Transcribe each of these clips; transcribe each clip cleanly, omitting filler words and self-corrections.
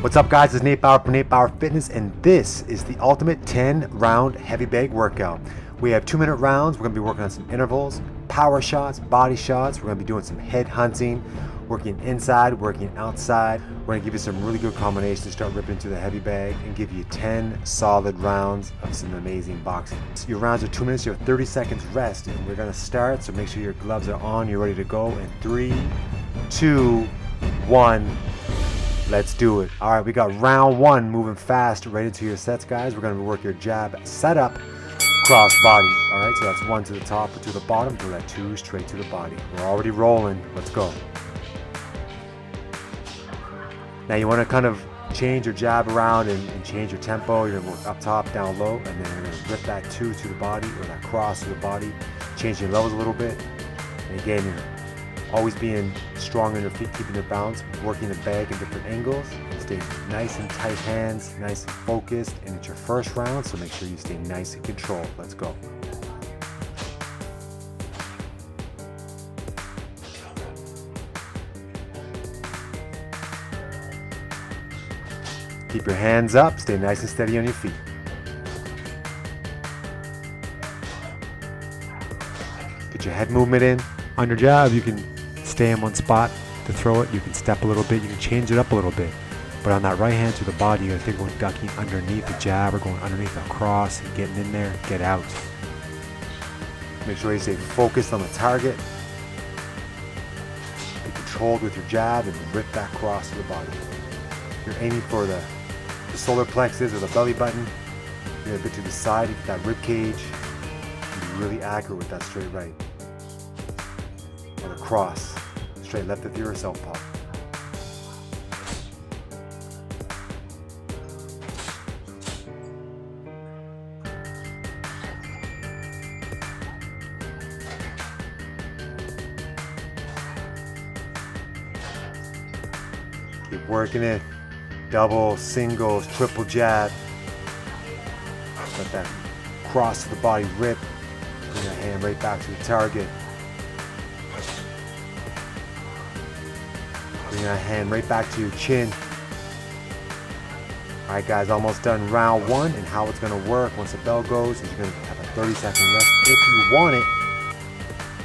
What's up, guys? It's Nate Bauer from NateBowerFitness, and this is the ultimate 10-round heavy bag workout. We have 2-minute rounds. We're going to be working on some intervals, power shots, body shots. We're going to be doing some head hunting, working inside, working outside. We're going to give you some really good combinations to start ripping into the heavy bag and give you 10 solid rounds of some amazing boxing. Your rounds are 2 minutes. You have 30 seconds rest, and we're going to start. So make sure your gloves are on. You're ready to go in 3, 2, 1. Let's do it. All right, we got round 1 moving fast right into your sets, guys. We're going to work your jab setup, cross body. All right, so that's 1 to the top or to the bottom, throw that 2 straight to the body. We're already rolling. Let's go. Now you want to kind of change your jab around and change your tempo. You're going to work up top, down low, and then you're going to rip that 2 to the body or that cross to the body, change your levels a little bit. And again, you're always being strong on your feet, keeping your balance, working the bag in different angles, and stay nice and tight hands, nice and focused. And it's your first round, so make sure you stay nice and controlled. Let's go. Keep your hands up, stay nice and steady on your feet. Get your head movement in. On your jab, you can stay in one spot to throw it. You can step a little bit, you can change it up a little bit. But on that right hand to the body, you gotta think about ducking underneath the jab or going underneath the cross and getting in there, get out. Make sure you stay focused on the target. Be controlled with your jab and rip that cross to the body. You're aiming for the solar plexus or the belly button. You're a bit to the side, you get that rib cage. And be really accurate with that straight right. Or the cross, straight left if you're a southpaw. Keep working it. Double, singles, triple jab. Let that cross to the body rip. Bring that hand right back to the target. Bring that hand right back to your chin. All right, guys, almost done round 1. And how it's going to work once the bell goes is you're going to have a 30-second rest if you want it.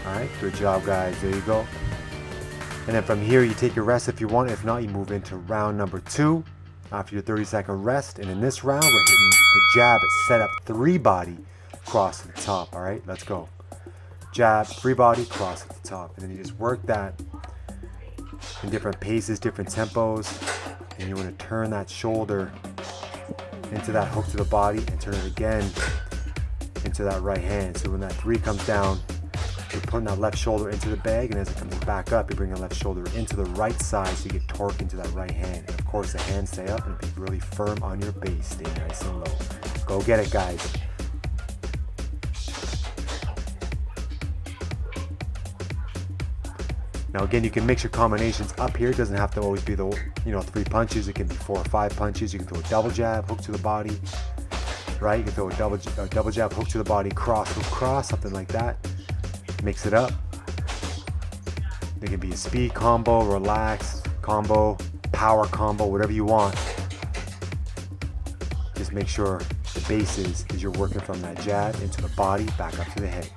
All right, good job, guys. There you go. And then from here, you take your rest if you want. If not, you move into round number 2 after your 30-second rest. And in this round, we're hitting the jab set up 3 body, cross to the top. All right, let's go. Jab, 3 body, cross to the top. And then you just work that in different paces, different tempos. And you want to turn that shoulder into that hook to the body and turn it again into that right hand. So when that 3 comes down, you're putting that left shoulder into the bag, and as it comes back up, you bring the left shoulder into the right side so you get torque into that right hand. And of course, the hands stay up and be really firm on your base. Stay nice and low. Go get it, guys. Now again, you can mix your combinations up here. It doesn't have to always be the 3 punches. It can be 4 or 5 punches. You can throw a double jab, hook to the body, right? You can throw a double jab, hook to the body, cross, hook, cross, something like that. Mix it up. It can be a speed combo, relaxed combo, power combo, whatever you want. Just make sure the base is you're working from that jab into the body, back up to the head.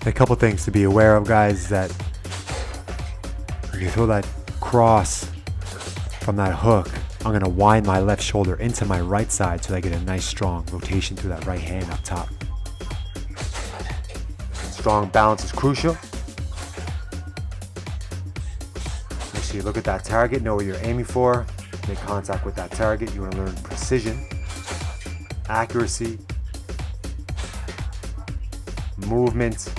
A couple things to be aware of, guys, is that when you throw that cross from that hook, I'm going to wind my left shoulder into my right side so I get a nice strong rotation through that right hand up top. Strong balance is crucial. Make sure you look at that target, know what you're aiming for, make contact with that target. You want to learn precision, accuracy, movement,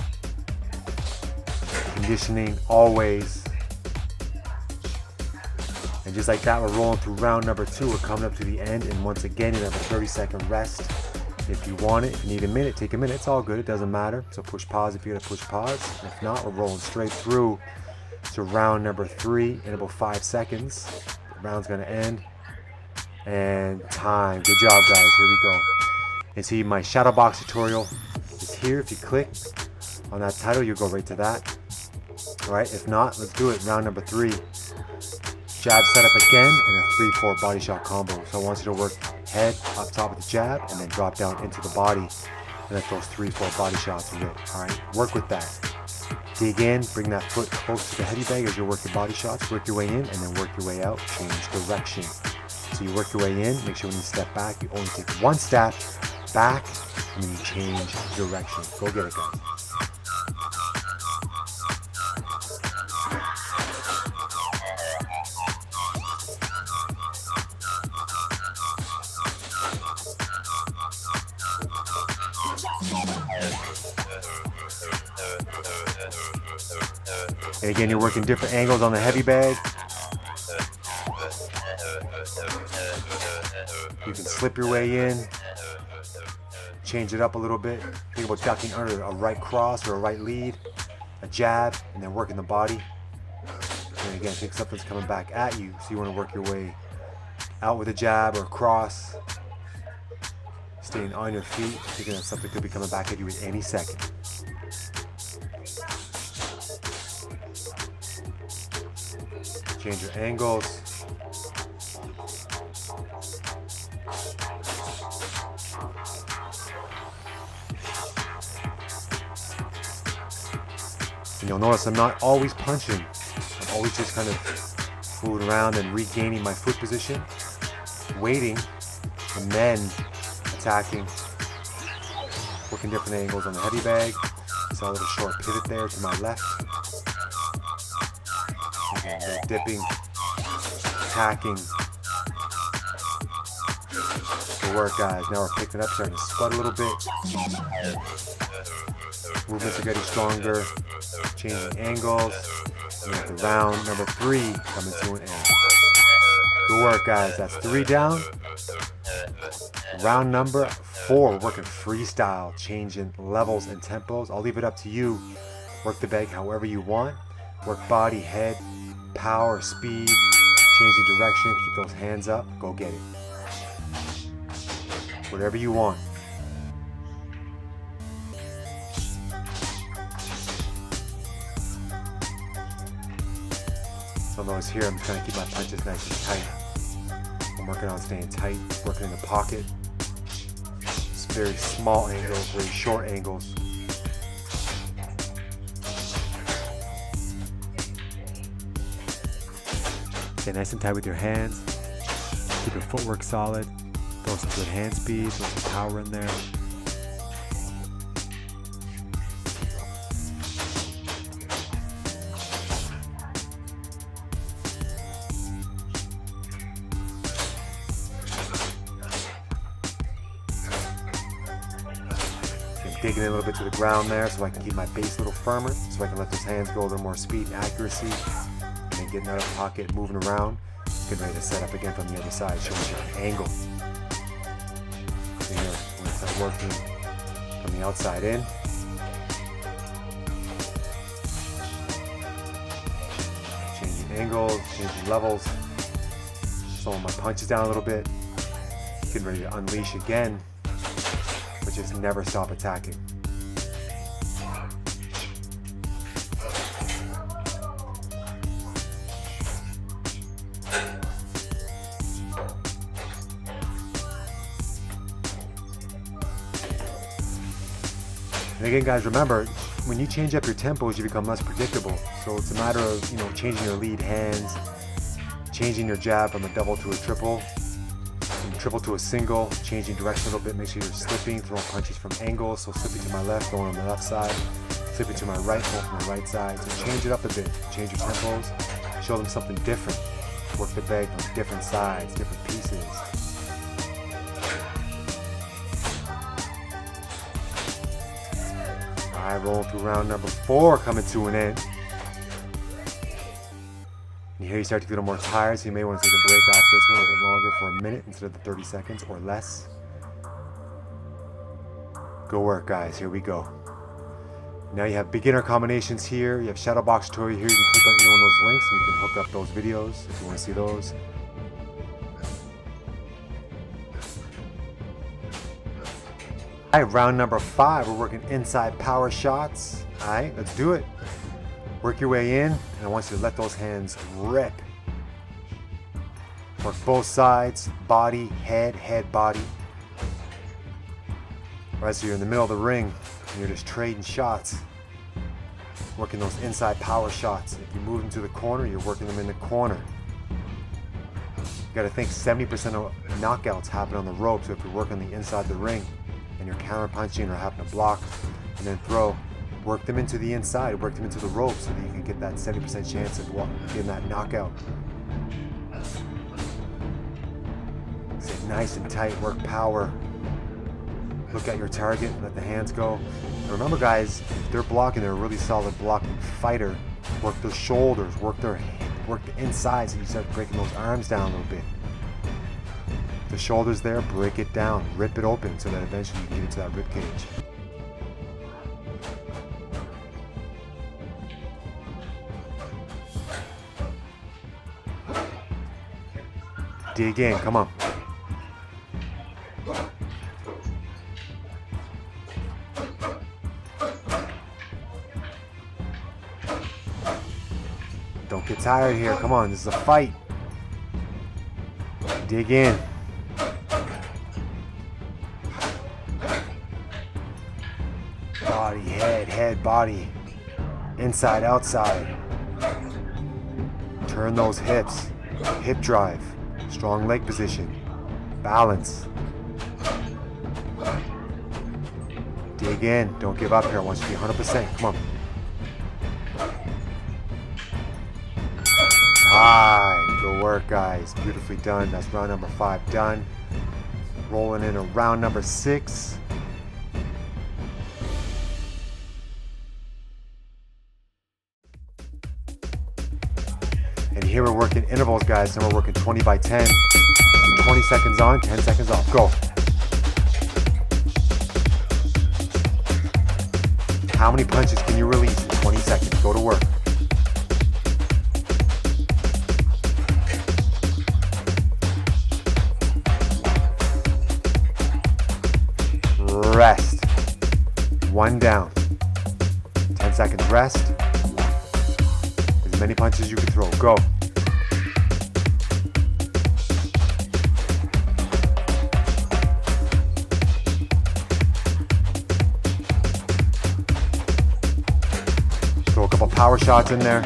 conditioning, always. And just like that, we're rolling through round number 2. We're coming up to the end, and once again, you have a 30-second rest. If you want it, if you need a minute, take a minute. It's all good. It doesn't matter. So push pause if you gotta push pause. If not, we're rolling straight through to round number 3 in about 5 seconds. The round's gonna end. And time. Good job, guys. Here we go. And see, my shadow box tutorial is here. If you click on that title, you'll go right to that. All right. If not, let's do it. Round number 3. Jab setup again, and a 3-4 body shot combo. So I want you to work head up top of the jab, and then drop down into the body, and let those 3-4 body shots rip. All right, work with that. Dig in, bring that foot close to the heavy bag as you work your body shots. Work your way in, and then work your way out. Change direction. So you work your way in. Make sure when you step back, you only take one step back, and then you change direction. Go get it, guys. And again, you're working different angles on the heavy bag. You can slip your way in, change it up a little bit. Think about ducking under a right cross or a right lead, a jab, and then working the body. And again, think something's coming back at you, so you want to work your way out with a jab or a cross. Staying on your feet, thinking that something could be coming back at you at any second. Change your angles. And you'll notice I'm not always punching. I'm always just kind of moving around and regaining my foot position, waiting, and then attacking. Working different angles on the heavy bag. Saw a little short pivot there to my left. Again, a little dipping, attacking. Good work, guys. Now we're picking up, starting to spud a little bit. Movements are getting stronger. Changing angles. And with the round number 3 coming to an end. Good work, guys. That's 3 down. Round number 4, we're working freestyle, changing levels and tempos. I'll leave it up to you. Work the bag however you want. Work body, head, power, speed, changing direction. Keep those hands up. Go get it. Whatever you want. So notice here, I'm trying to keep my punches nice and tight. I'm working on staying tight, working in the pocket. It's very small angles, very short angles. Stay nice and tight with your hands. Keep your footwork solid. Throw some good hand speed, throw some power in there. Digging in a little bit to the ground there so I can keep my base a little firmer, so I can let those hands go a little more speed and accuracy. And then getting out of the pocket, moving around, getting ready to set up again from the other side, showing you an angle. So here, we're going to start working from the outside in. Changing angles, changing levels, slowing my punches down a little bit, getting ready to unleash again. But just never stop attacking. And again, guys, remember, when you change up your tempos, you become less predictable. So it's a matter of, changing your lead hands, changing your jab from a double to a triple, triple to a single, changing direction a little bit. Make sure you're slipping, throwing punches from angles. So slipping to my left, going on the left side, slipping to my right, going from the right side. So change it up a bit, change your tempos, show them something different. Work the bag from different sides, different pieces. All right, rolling through round number 4, coming to an end. And here you start to get a little more tired, so you may want to take a break after this one a little bit longer for a minute instead of the 30 seconds or less. Go work, guys. Here we go. Now you have beginner combinations here. You have shadow box tutorial here. You can click on any one of those links and you can hook up those videos if you want to see those. All right, round number 5. We're working inside power shots. All right, let's do it. Work your way in, and I want you to let those hands rip. Work both sides, body, head, body. Right, so you're in the middle of the ring and you're just trading shots. Working those inside power shots. If you move them to the corner, you're working them in the corner. You gotta think 70% of knockouts happen on the rope, so if you're working the inside of the ring and you're counter punching or having to block and then throw, work them into the inside, work them into the rope so that you can get that 70% chance of getting that knockout. Sit nice and tight, work power. Look at your target, let the hands go. And remember guys, if they're blocking, they're a really solid blocking fighter, work their shoulders, work the inside so you start breaking those arms down a little bit. The shoulders there, break it down, rip it open so that eventually you can get into that rib cage. Dig in, come on. Don't get tired here, come on, this is a fight. Dig in. Body, head, body. Inside, outside. Turn those hips. Hip drive. Strong leg position. Balance. Dig in. Don't give up here. I want you to be 100%. Come on. Time. Good work, guys. Beautifully done. That's round number 5 done. Rolling into round number 6. And here we're working intervals, guys, and we're working 20 by 10. 20 seconds on, 10 seconds off. Go. How many punches can you release in 20 seconds? Go to work. Rest. 1 down. 10 seconds rest. As many punches as you can throw. Go. Throw a couple power shots in there.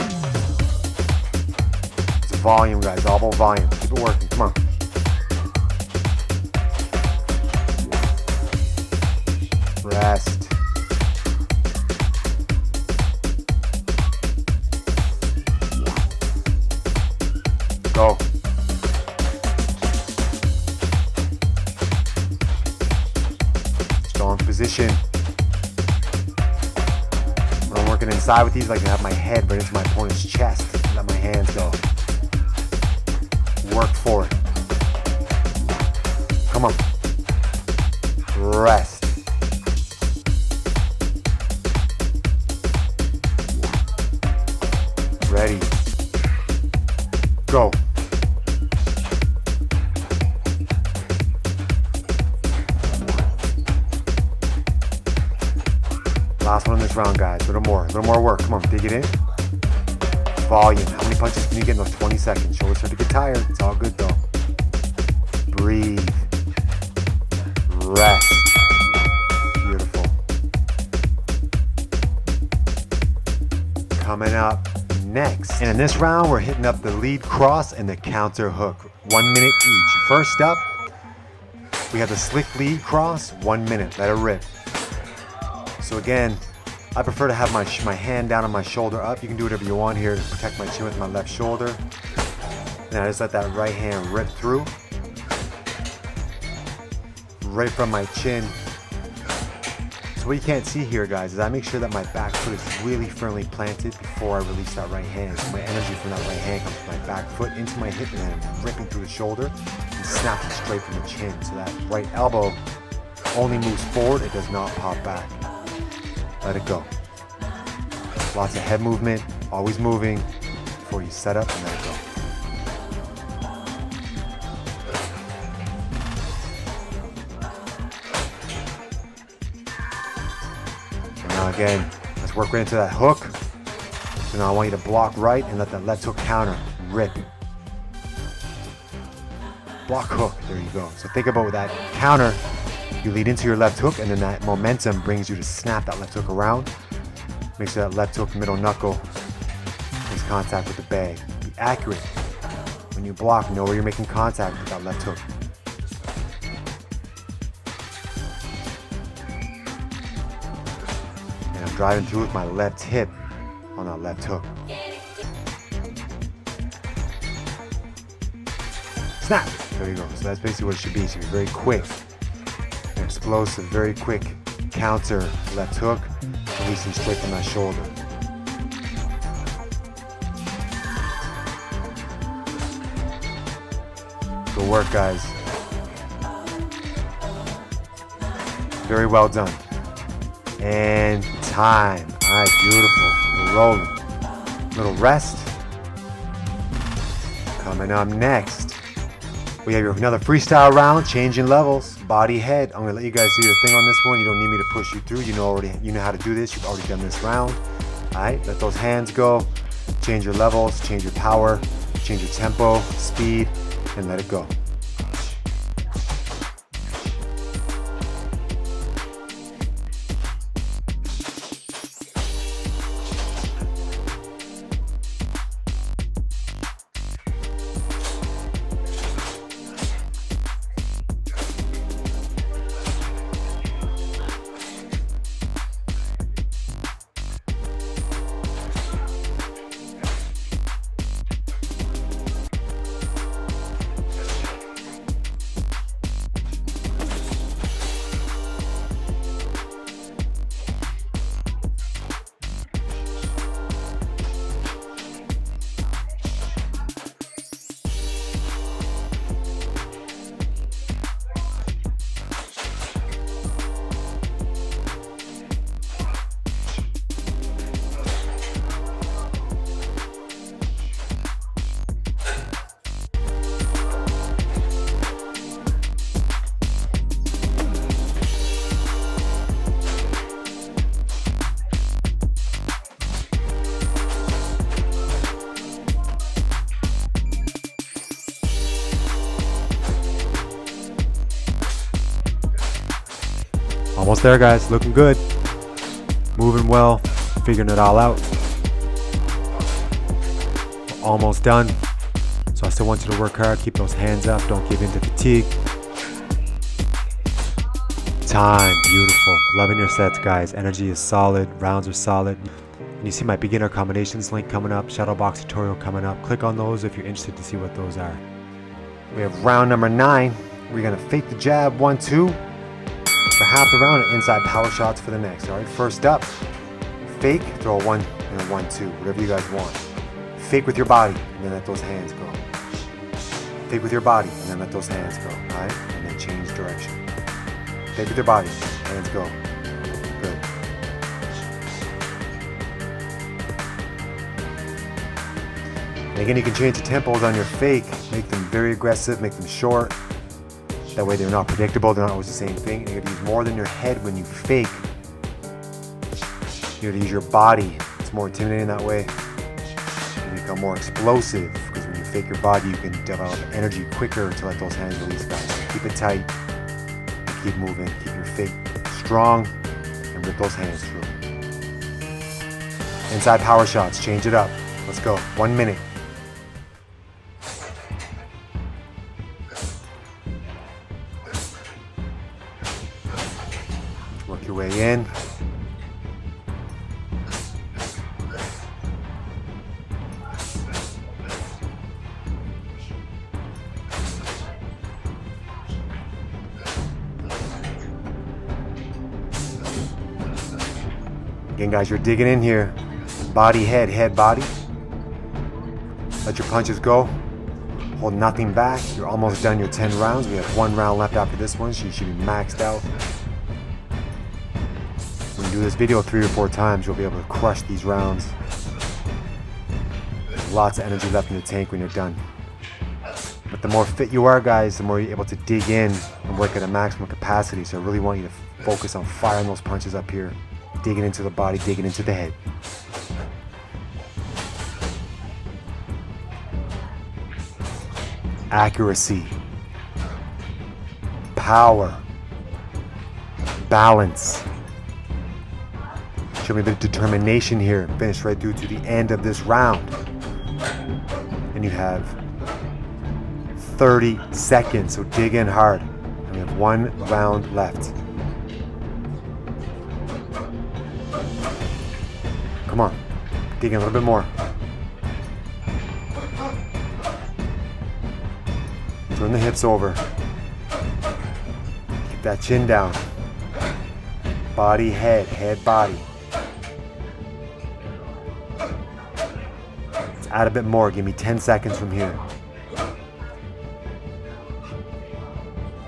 It's volume, guys. All about volume. Keep it working. Come on. Rest. Go. Strong position. When I'm working inside with these, I like to have my head right into my opponent's chest. Let my hands go. Work for it. Come on. Rest. Ready. Go. Last one in this round, guys. A little more work. Come on, dig it in. Volume. How many punches can you get in those 20 seconds? Shoulders start to get tired. It's all good though. Breathe. Rest. Beautiful. Coming up next. And in this round, we're hitting up the lead cross and the counter hook. 1 minute each. First up, we have the slick lead cross, 1 minute. Let it rip. So again, I prefer to have my hand down on my shoulder up. You can do whatever you want here to protect my chin with my left shoulder. And I just let that right hand rip through. Right from my chin. So what you can't see here, guys, is I make sure that my back foot is really firmly planted before I release that right hand. So my energy from that right hand comes from my back foot into my hip and then ripping through the shoulder and snapping straight from the chin. So that right elbow only moves forward, it does not pop back. Let it go. Lots of head movement, always moving before you set up and let it go. And now again, let's work right into that hook. So now I want you to block right and let that left hook counter rip. block hook. There you go. So think about that counter. You lead into your left hook, and then that momentum brings you to snap that left hook around. Make sure that left hook middle knuckle makes contact with the bag. Be accurate. When you block, know where you're making contact with that left hook. And I'm driving through with my left hip on that left hook. Snap! There you go. So that's basically what it should be. It should be very quick, explosive, very quick counter left hook, releasing straight from that shoulder. Good work, guys. Very well done. And time. All right, beautiful. We're rolling. Little rest. Coming up next, we have another freestyle round, changing levels, body, head. I'm gonna let you guys do your thing on this one. You don't need me to push you through. You know how to do this. You've already done this round. All right, let those hands go. Change your levels, change your power, change your tempo, speed, and let it go. Almost there, guys. Looking good. Moving well. Figuring it all out. We're almost done. So I still want you to work hard. Keep those hands up. Don't give in to fatigue. Time. Beautiful. Loving your sets, guys. Energy is solid. Rounds are solid. And you see my beginner combinations link coming up. Shadow box tutorial coming up. Click on those if you're interested to see what those are. We have round number 9. We're going to fake the jab 1-2. For half the round and inside power shots for the next. All right, first up, fake, throw a 1 and a 1-2, whatever you guys want. Fake with your body and then let those hands go. Fake with your body and then let those hands go. All right, and then change direction. Fake with your body, hands go. Good. And again, you can change the tempos on your fake. Make them very aggressive, make them short. That way they're not predictable, they're not always the same thing. You have to use more than your head when you fake. You have to use your body. It's more intimidating that way. You become more explosive because when you fake your body, you can develop energy quicker to let those hands release, guys. So keep it tight, and keep moving, keep your fake strong, and rip those hands through. Inside power shots, change it up. Let's go, 1 minute. Work your way in. Again, guys, you're digging in here. Body, head, head, body. Let your punches go. Hold nothing back. You're almost done your 10 rounds. We have 1 round left after this one, so you should be maxed out. When you do this video 3 or 4 times, you'll be able to crush these rounds. Lots of energy left in the tank when you're done. But the more fit you are, guys, the more you're able to dig in and work at a maximum capacity. So I really want you to focus on firing those punches up here. Digging into the body, digging into the head. Accuracy. power, balance. Show me the determination here. Finish right through to the end of this round. And you have 30 seconds, so dig in hard. And we have 1 round left. Come on, dig in a little bit more. Turn the hips over. Keep that chin down. Body, head, head, body. Let's add a bit more. Give me 10 seconds from here.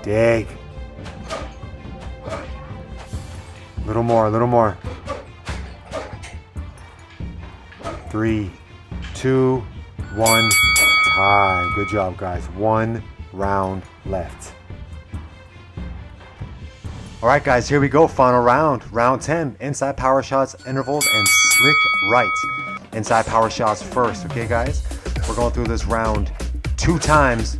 Dig. A little more, a little more. 3, 2, 1, time. Good job, guys. 1 round left. All right, guys, here we go. Final round. Round 10. Inside power shots, intervals, and slick right. Inside power shots first, okay, guys? We're going through this round 2 times.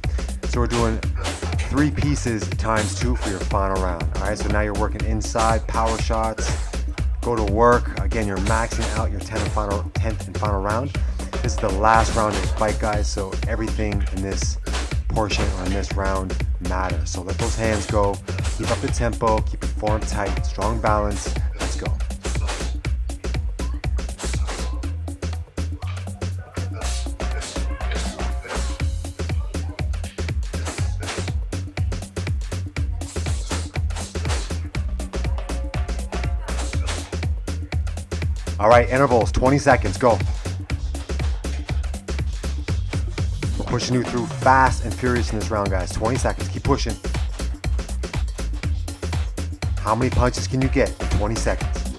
So we're doing 3 pieces times 2 for your final round. All right, so now you're working inside power shots. Go to work. Again, you're maxing out your 10th and final round. This is the last round of this fight, guys, so everything in this portion or in this round matters. So let those hands go. Keep up the tempo. Keep your form tight. Strong balance. Let's go. All right, intervals, 20 seconds, go. We're pushing you through fast and furious in this round, guys. 20 seconds, keep pushing. How many punches can you get in 20 seconds?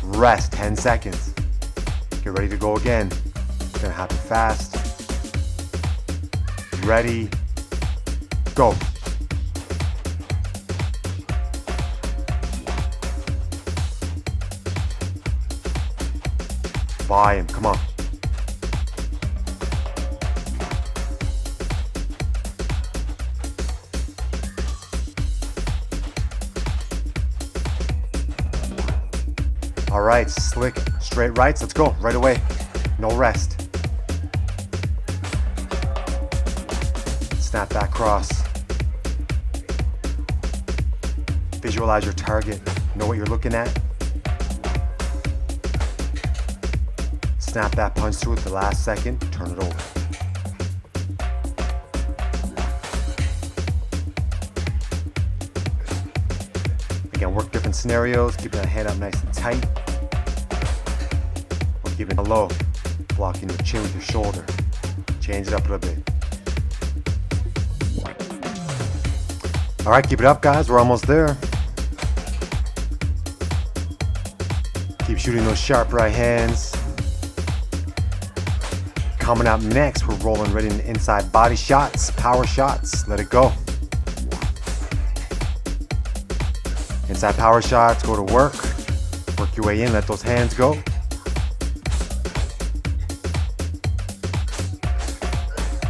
Rest, 10 seconds. Get ready to go again. It's gonna happen fast. Ready, go. Volume, come on. All right, slick, straight rights. Let's go, right away. No rest. Snap that cross. Visualize your target. Know what you're looking at. Snap that punch through at the last second, turn it over. Again, work different scenarios, keeping that hand up nice and tight. Or keeping it low, blocking your chin with your shoulder. Change it up a little bit. All right, keep it up, guys, we're almost there. Keep shooting those sharp right hands. Coming up next, we're rolling right into inside body shots, power shots. Let it go. Inside power shots, go to work. Work your way in, let those hands go.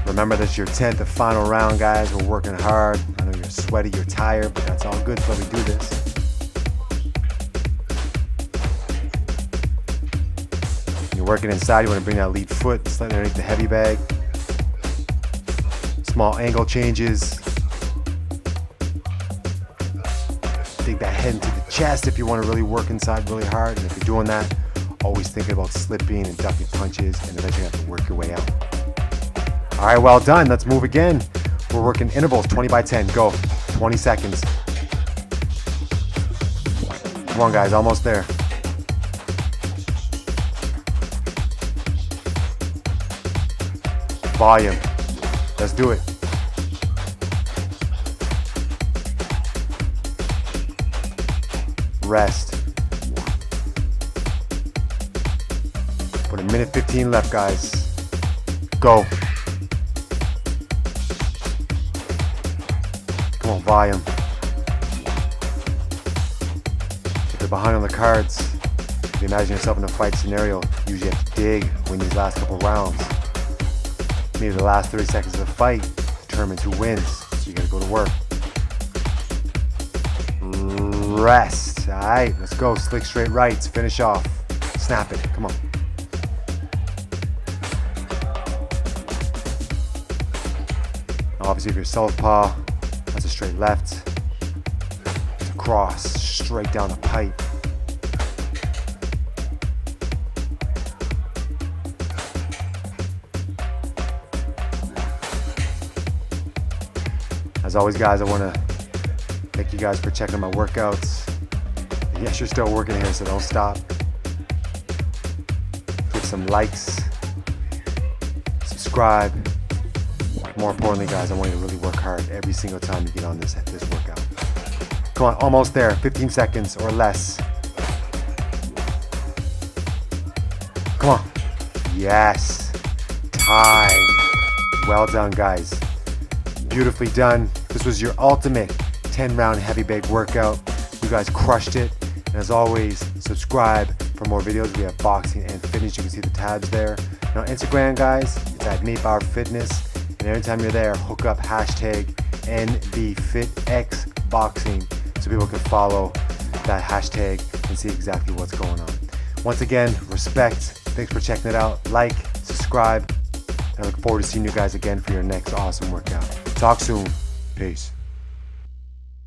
Remember, this is your 10th and final round, guys. We're working hard. I know you're sweaty, you're tired, but that's all good, so we do this. Working inside, you want to bring that lead foot slightly underneath the heavy bag. Small angle changes. Dig that head into the chest if you want to really work inside really hard. And if you're doing that, always thinking about slipping and ducking punches, and eventually you have to work your way out. All right, well done. Let's move again. We're working intervals, 20 by 10. Go. 20 seconds. Come on, guys. Almost there. Volume. Let's do it. Rest. Put a minute 15 left, guys. Go. Come on, volume. Keep it behind on the cards. If you imagine yourself in a fight scenario, you usually have to dig, win these last couple rounds. Maybe the last 30 seconds of the fight determines who wins, so you gotta go to work. Rest. Alright, let's go. Slick straight rights. Finish off. Snap it. Come on. Obviously, if you're southpaw, that's a straight left. It's a cross straight down the pipe. As always, guys, I want to thank you guys for checking my workouts. Yes, you're still working here, so don't stop. Give some likes, subscribe. More importantly, guys, I want you to really work hard every single time you get on this workout. Come on, almost there. 15 seconds or less. Come on. Yes. Time. Well done, guys. Beautifully done. This was your ultimate 10-round heavy bag workout. You guys crushed it. And as always, subscribe for more videos. We have boxing and fitness. You can see the tabs there. And on Instagram, guys, it's at NateBowerFitness. And every time you're there, hook up hashtag NBFitXBoxing so people can follow that hashtag and see exactly what's going on. Once again, respect. Thanks for checking it out. Like, subscribe, and I look forward to seeing you guys again for your next awesome workout. Talk soon. Peace.